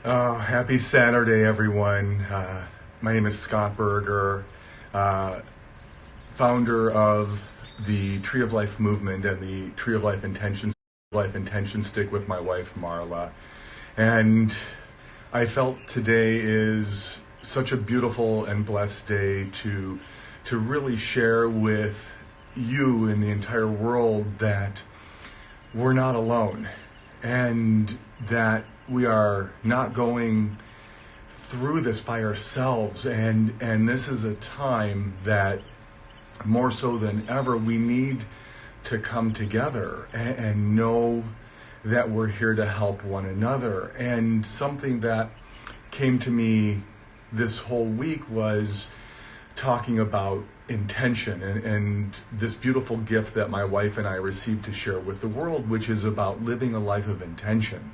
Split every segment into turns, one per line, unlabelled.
Happy Saturday, everyone. My name is Scott Berger, founder of the Tree of Life movement and the Tree of Life Intention Stick with my wife, Marla. And I felt today is such a beautiful and blessed day to really share with you and the entire world that we're not alone and that we are not going through this by ourselves, and this is a time that more so than ever we need to come together and know that we're here to help one another. And something that came to me this whole week was talking about intention and this beautiful gift that my wife and I received to share with the world, which is about living a life of intention.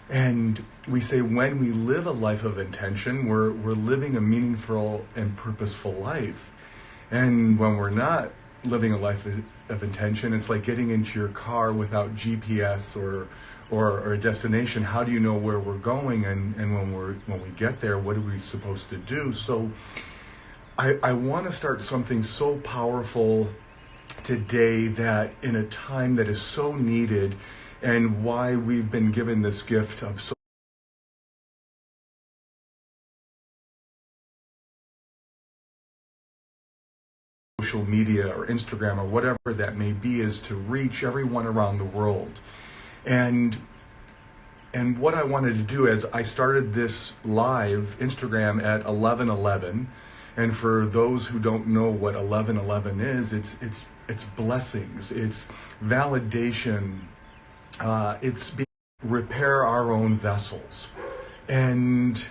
And we say when we live a life of intention, we're living a meaningful and purposeful life. And when we're not living a life of intention, it's like getting into your car without GPS or a destination. How do you know where we're going? And when we get there, what are we supposed to do? So I want to start something so powerful today, that in a time that is so needed, and why we've been given this gift of social media or Instagram or whatever that may be, is to reach everyone around the world. And what I wanted to do is I started this live Instagram at 11:11. And for those who don't know what 11:11 is, it's blessings, it's validation, it's being repair our own vessels. And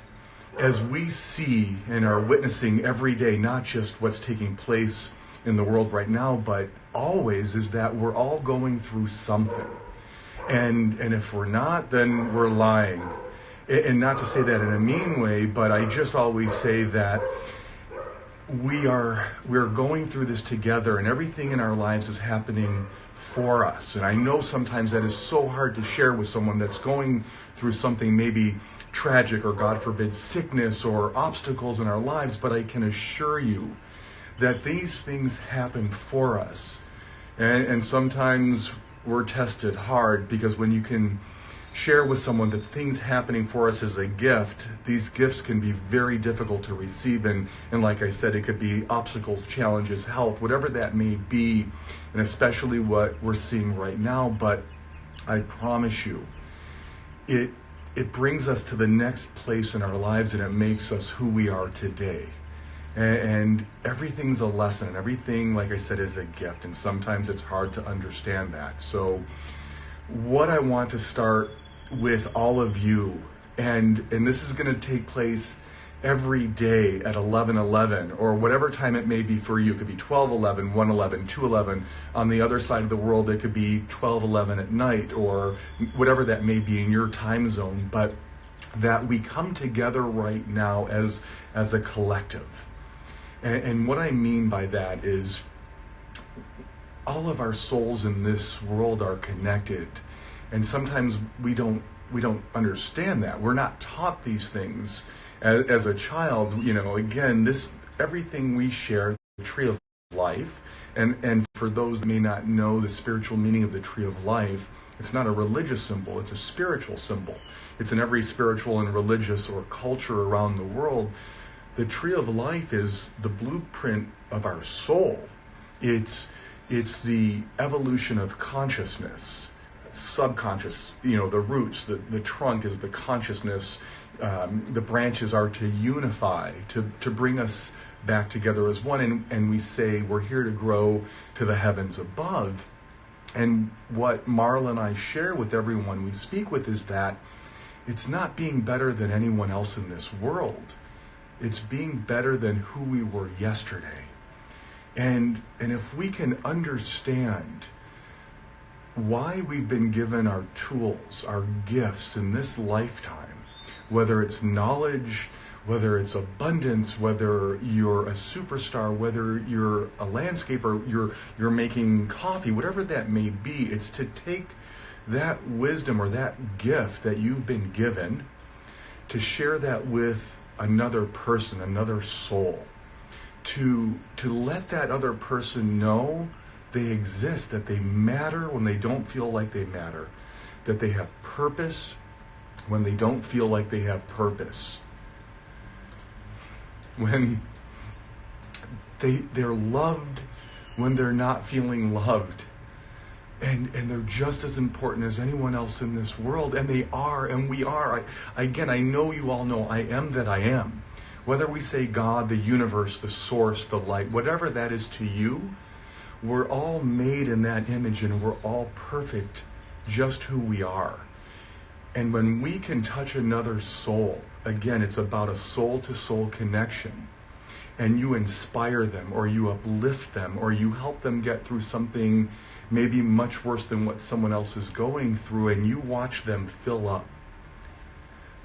as we see and are witnessing every day, not just what's taking place in the world right now, but always, is that we're all going through something. And if we're not, then we're lying. And not to say that in a mean way, but I just always say that we're going through this together, and everything in our lives is happening for us. And I know sometimes that is so hard to share with someone that's going through something maybe tragic, or God forbid sickness or obstacles in our lives, but I can assure you that these things happen for us. And sometimes we're tested hard, because when you can share with someone that things happening for us is a gift, these gifts can be very difficult to receive. And like I said, it could be obstacles, challenges, health, whatever that may be, and especially what we're seeing right now. But I promise you, it brings us to the next place in our lives, and it makes us who we are today. And everything's a lesson. Everything, like I said, is a gift. And sometimes it's hard to understand that. So what I want to start with all of you, and this is going to take place every day at 11:11, or whatever time it may be for you. It could be 12:11, 1:11, 2:11. On the other side of the world, it could be 12:11 at night, or whatever that may be in your time zone. But that we come together right now as a collective. And what I mean by that is all of our souls in this world are connected. And sometimes we don't understand that. We're not taught these things as a child. Again, everything we share, the tree of life, and for those that may not know the spiritual meaning of the tree of life, it's not a religious symbol, it's a spiritual symbol. It's in every spiritual and religious or culture around the world. The tree of life is the blueprint of our soul. It's the evolution of consciousness, subconscious, the roots, the trunk is the consciousness, the branches are to unify, to bring us back together as one, and we say we're here to grow to the heavens above. And what Marla and I share with everyone we speak with is that it's not being better than anyone else in this world. It's being better than who we were yesterday. And if we can understand why we've been given our tools, our gifts in this lifetime, whether it's knowledge, whether it's abundance, whether you're a superstar, whether you're a landscaper, you're making coffee, whatever that may be, it's to take that wisdom or that gift that you've been given to share that with another person, another soul, to let that other person know they exist, that they matter when they don't feel like they matter, that they have purpose when they don't feel like they have purpose, when they're loved when they're not feeling loved, and they're just as important as anyone else in this world, and they are, and we are. I know you all know I am that I am. Whether we say God, the universe, the source, the light, whatever that is to you, we're all made in that image, and we're all perfect just who we are. And when we can touch another soul, again, it's about a soul-to-soul connection, and you inspire them, or you uplift them, or you help them get through something maybe much worse than what someone else is going through, and you watch them fill up.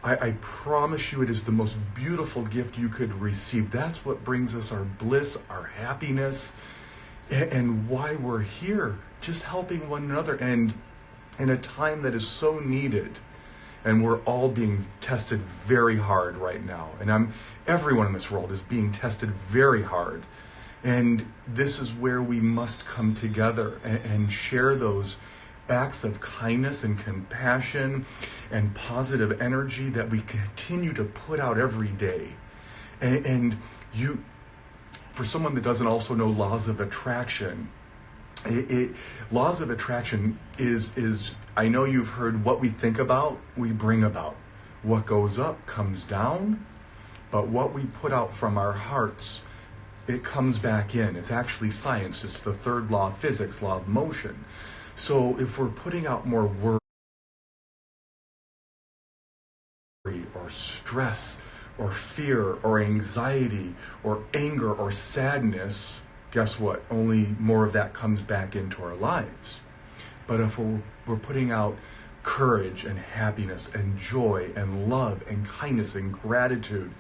I promise you, it is the most beautiful gift you could receive. That's what brings us our bliss, our happiness, and why we're here, just helping one another, and in a time that is so needed. And we're all being tested very hard right now. And everyone in this world is being tested very hard. And this is where we must come together and share those acts of kindness and compassion and positive energy that we continue to put out every day. And you, for someone that doesn't also know laws of attraction, laws of attraction is I know you've heard what we think about, we bring about. What goes up comes down, but what we put out from our hearts, it comes back in. It's actually science. It's the third law of physics, law of motion. So if we're putting out more worry or stress or fear or anxiety or anger or sadness, guess what? Only more of that comes back into our lives. But if we're putting out courage and happiness and joy and love and kindness and gratitude,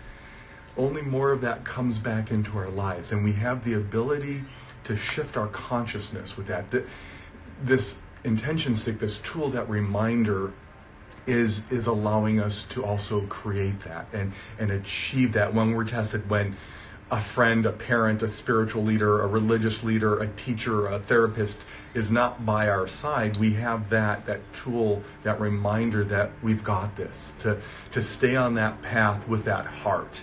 only more of that comes back into our lives. And we have the ability to shift our consciousness with that. This intention stick, this tool, that reminder, is allowing us to also create that and achieve that when we're tested, when a friend, a parent, a spiritual leader, a religious leader, a teacher, a therapist is not by our side. We have that tool, that reminder that we've got this, to stay on that path with that heart,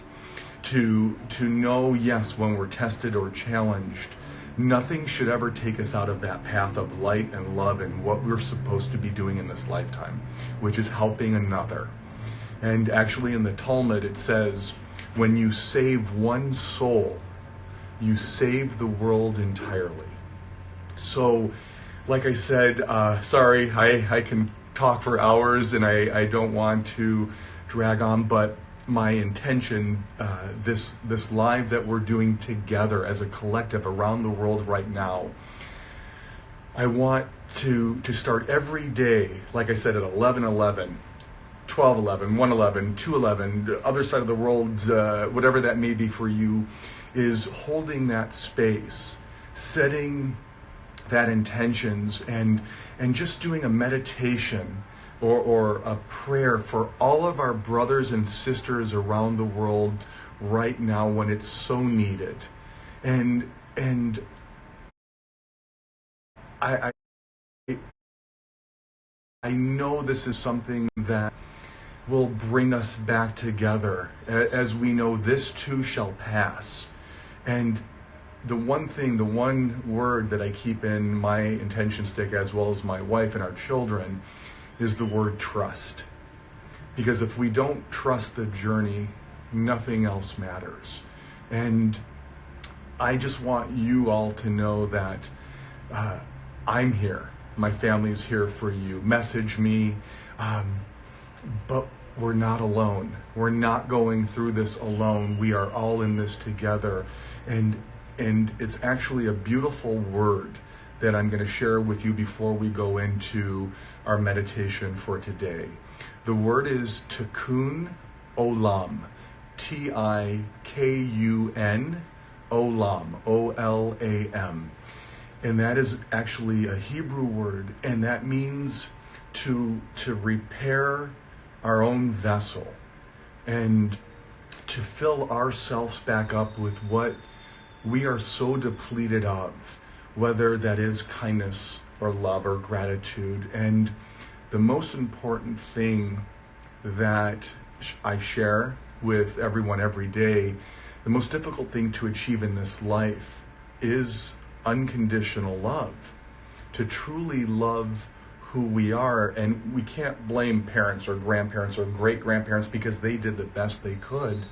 to know, yes, when we're tested or challenged, nothing should ever take us out of that path of light and love and what we're supposed to be doing in this lifetime, which is helping another. And actually in the Talmud it says, when you save one soul, you save the world entirely. So, like I said, sorry, I can talk for hours and I don't want to drag on, but my intention, this live that we're doing together as a collective around the world right now, I want to start every day, like I said, at 11:11, 12:11, 1:11, 2:11, the other side of the world, whatever that may be for you, is holding that space, setting that intentions, and just doing a meditation or a prayer for all of our brothers and sisters around the world right now when it's so needed. And I know this is something that will bring us back together. As we know, this too shall pass. And the one word that I keep in my intention stick, as well as my wife and our children, is the word trust. Because if we don't trust the journey, nothing else matters. And I just want you all to know that I'm here. My family's here for you. Message me. But we're not alone. We're not going through this alone. We are all in this together. And it's actually a beautiful word that I'm going to share with you before we go into our meditation for today. The word is Tikkun Olam. Tikun Olam. O-L-A-M. And that is actually a Hebrew word, and that means to repair our own vessel, and to fill ourselves back up with what we are so depleted of, whether that is kindness or love or gratitude. And the most important thing that I share with everyone every day, the most difficult thing to achieve in this life is unconditional love. To truly love who we are. And we can't blame parents or grandparents or great-grandparents because they did the best they could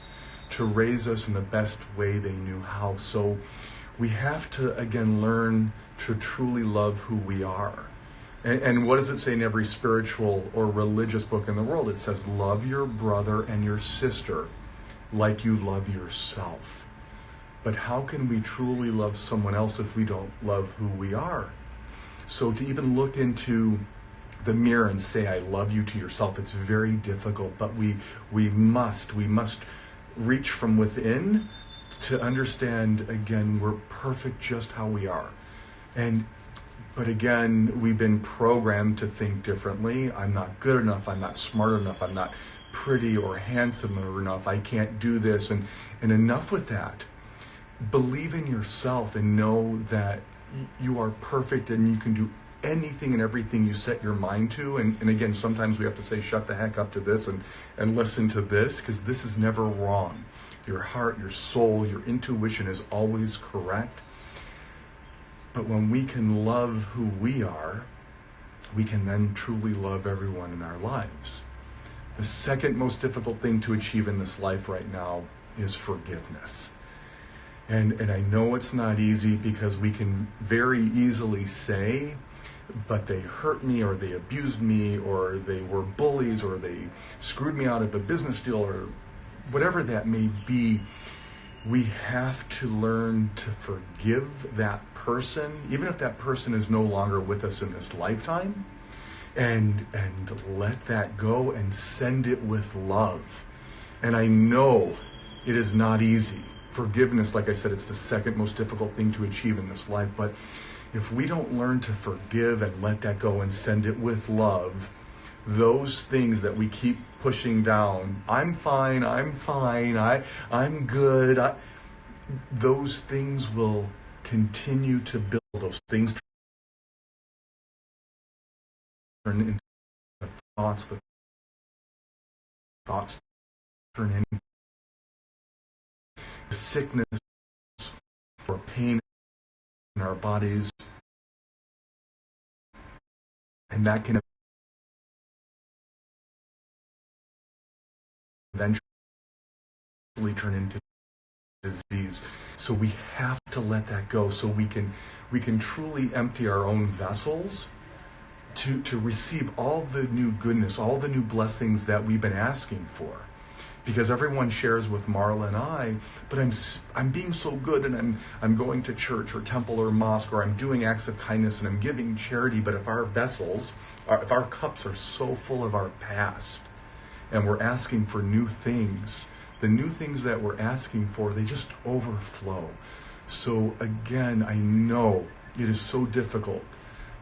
to raise us in the best way they knew how. So we have to, again, learn to truly love who we are. And what does it say in every spiritual or religious book in the world? It says, love your brother and your sister like you love yourself. But how can we truly love someone else if we don't love who we are? So to even look into the mirror and say, I love you to yourself, it's very difficult, but we must reach from within to understand, again, we're perfect just how we are. But again, we've been programmed to think differently. I'm not good enough, I'm not smart enough, I'm not pretty or handsome enough, I can't do this, and enough with that. Believe in yourself and know that you are perfect and you can do anything and everything you set your mind to. And again, sometimes we have to say, shut the heck up to this and listen to this, because this is never wrong. Your heart, your soul, your intuition is always correct. But when we can love who we are, we can then truly love everyone in our lives. The second most difficult thing to achieve in this life right now is forgiveness. And I know it's not easy because we can very easily say, but they hurt me, or they abused me, or they were bullies, or they screwed me out of a business deal, or whatever that may be. We have to learn to forgive that person, even if that person is no longer with us in this lifetime, and let that go and send it with love. And I know it is not easy. Forgiveness, like I said, it's the second most difficult thing to achieve in this life. But if we don't learn to forgive and let that go and send it with love, those things that we keep pushing down, I'm fine, I'm good, those things will continue to build. Those things turn into thoughts, the thoughts turn into sickness or pain in our bodies, and that can eventually turn into disease. So we have to let that go so we can truly empty our own vessels to receive all the new goodness, all the new blessings that we've been asking for. Because everyone shares with Marla and I, but I'm being so good, and I'm going to church or temple or mosque, or I'm doing acts of kindness and I'm giving charity. But if our vessels, if our cups are so full of our past, and we're asking for new things, the new things that we're asking for, they just overflow. So again, I know it is so difficult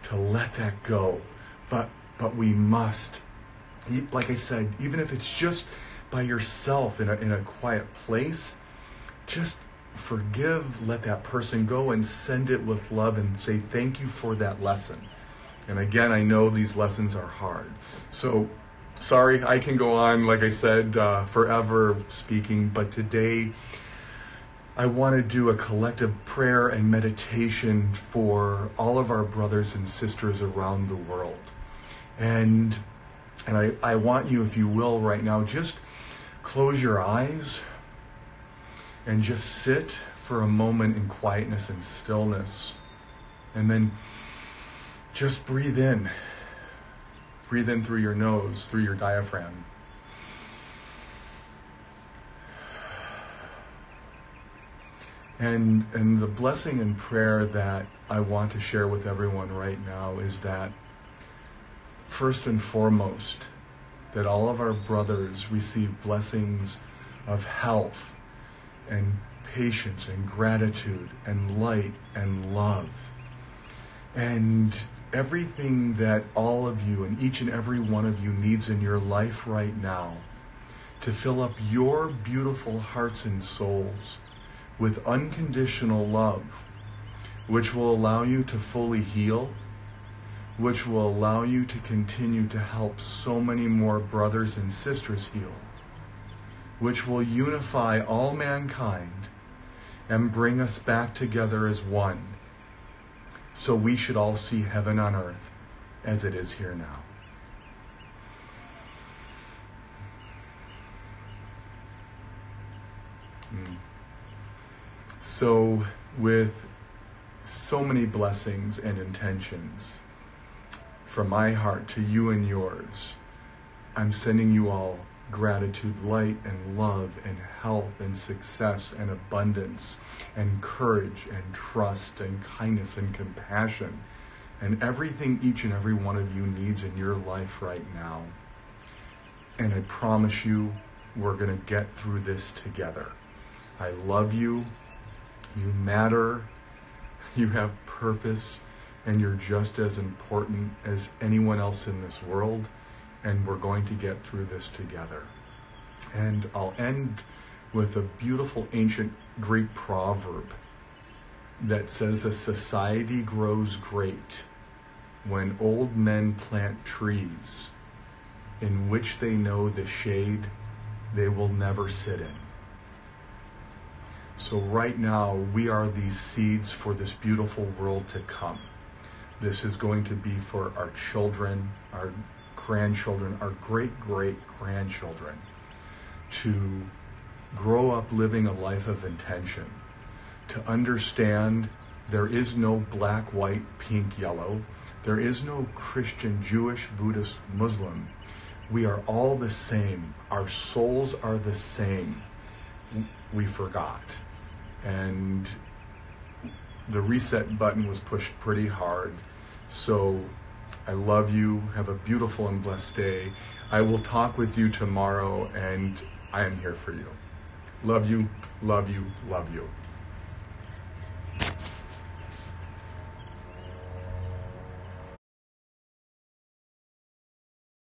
to let that go, but we must. Like I said, even if it's just by yourself in a quiet place, just forgive, let that person go, and send it with love and say thank you for that lesson. And again, I know these lessons are hard. So sorry, I can go on, like I said, forever speaking, but today I want to do a collective prayer and meditation for all of our brothers and sisters around the world. And I want you, if you will, right now, just close your eyes and just sit for a moment in quietness and stillness. And then just breathe in. Breathe in through your nose, through your diaphragm. And the blessing and prayer that I want to share with everyone right now is that, first and foremost, that all of our brothers receive blessings of health and patience and gratitude and light and love. And everything that all of you and each and every one of you needs in your life right now to fill up your beautiful hearts and souls with unconditional love, which will allow you to fully heal, which will allow you to continue to help so many more brothers and sisters heal, which will unify all mankind and bring us back together as one, so we should all see heaven on earth as it is here now. So, with so many blessings and intentions from my heart to you and yours, I'm sending you all gratitude, light, and love, and health, and success, and abundance, and courage, and trust, and kindness, and compassion, and everything each and every one of you needs in your life right now. And I promise you, we're going to get through this together. I love you. You matter. You have purpose, and you're just as important as anyone else in this world. And we're going to get through this together. And I'll end with a beautiful ancient Greek proverb that says, a society grows great when old men plant trees in which they know the shade they will never sit in. So right now, we are these seeds for this beautiful world to come. This is going to be for our children, our grandchildren, our great-great-grandchildren, to grow up living a life of intention, to understand there is no black, white, pink, yellow. There is no Christian, Jewish, Buddhist, Muslim. We are all the same. Our souls are the same. We forgot. And the reset button was pushed pretty hard. So I love you. Have a beautiful and blessed day. I will talk with you tomorrow, and I am here for you. Love you, love you, love you.